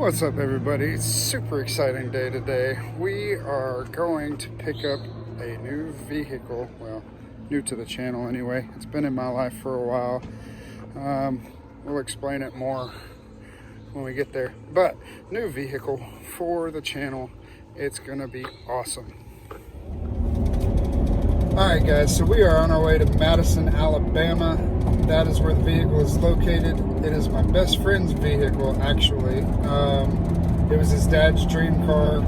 What's up, everybody? It's a super exciting day today. We are going to pick up a new vehicle. Well, new to the channel anyway. It's been in my life for a while. We'll explain it more when we get there. But new vehicle for the channel. It's gonna be awesome. Alright guys, so we are on our way to Madison, Alabama. That is where the vehicle is located. It is my best friend's vehicle, actually. It was his dad's dream car.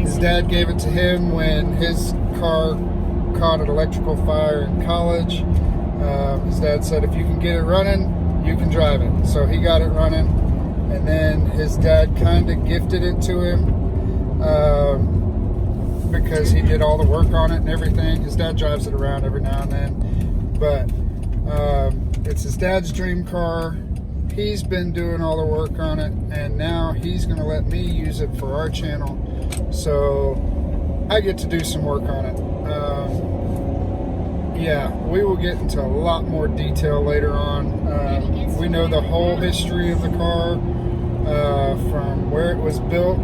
His dad gave it to him when his car caught an electrical fire in college. His dad said, if you can get it running, you can drive it. So he got it running, and then his dad kind of gifted it to him because he did all the work on it and everything. His dad drives it around every now and then, but it's his dad's dream car. He's been doing all the work on it, and now he's going to let me use it for our channel, so I get to do some work on it. Yeah, we will get into a lot more detail later on. We know the whole history of the car, from where it was built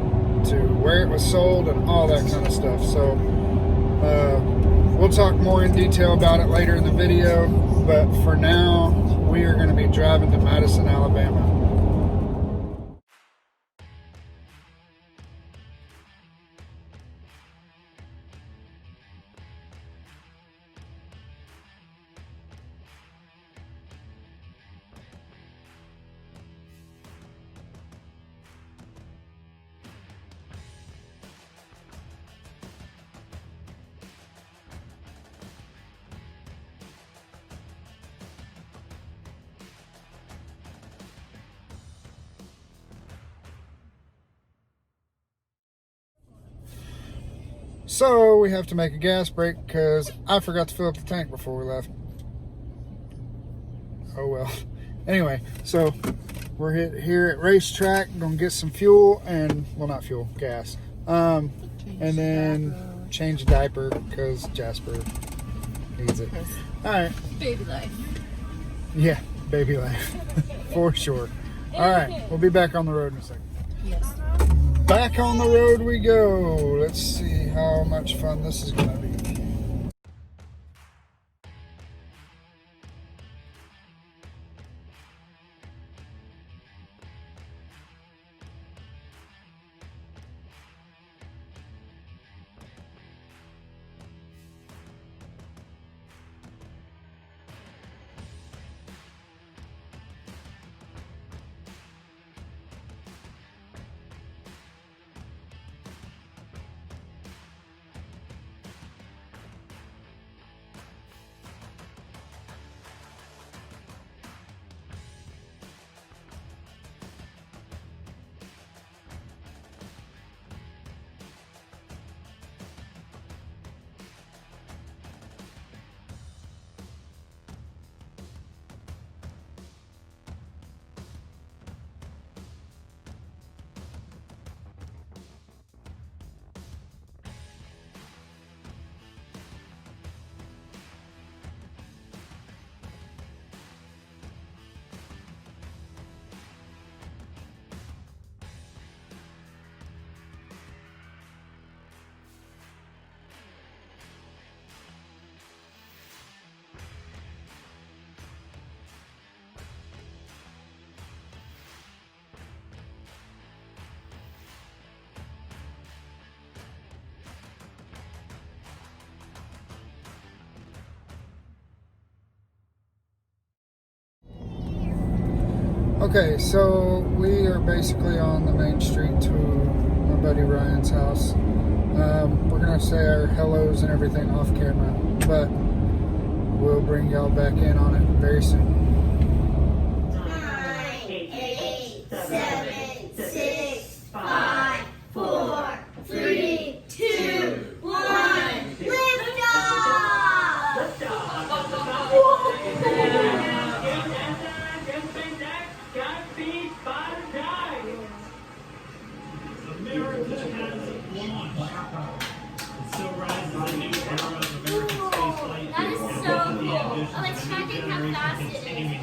to where it was sold and all that kind of stuff. So we'll talk more in detail about it later in the video, but for now we are going to be driving to Madison, Alabama. So we have to make a gas break because I forgot to fill up the tank before we left. Oh well. Anyway, so we're here at Racetrack, gonna get some fuel and, well, not fuel, gas. And then change a diaper because Jasper needs it. All right. Baby life. Yeah, baby life. For sure. All right, we'll be back on the road in a second. Yes. Back on the road we go. Let's see how much fun this is going to be. Okay, so we are basically on the main street to my buddy Ryan's house. We're going to say our hellos and everything off camera, but we'll bring y'all back in on it very soon. 9, 8, 7, 6, 5, 4, 3, 2, 1. Lift off! Lift America has won. It still rises a new era of American spaceflight. That is so cool. Oh, it's tracking how fast it is.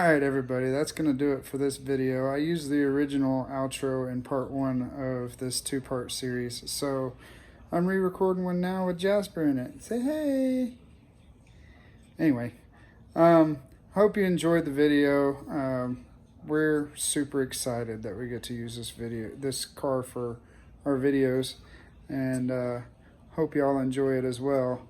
Alright everybody, that's going to do it for this video. I used the original outro in part 1 of this 2-part series, so I'm re-recording one now with Jasper in it. Say hey! Anyway, hope you enjoyed the video. We're super excited that we get to use this car for our videos, and hope you all enjoy it as well.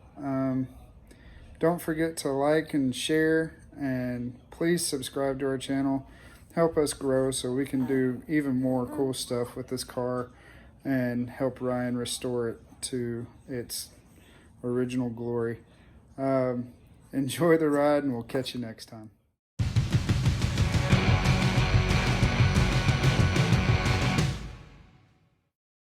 Don't forget to like and share, and please subscribe to our channel. Help us grow so we can do even more cool stuff with this car and help Ryan restore it to its original glory. Enjoy the ride, and we'll catch you next time.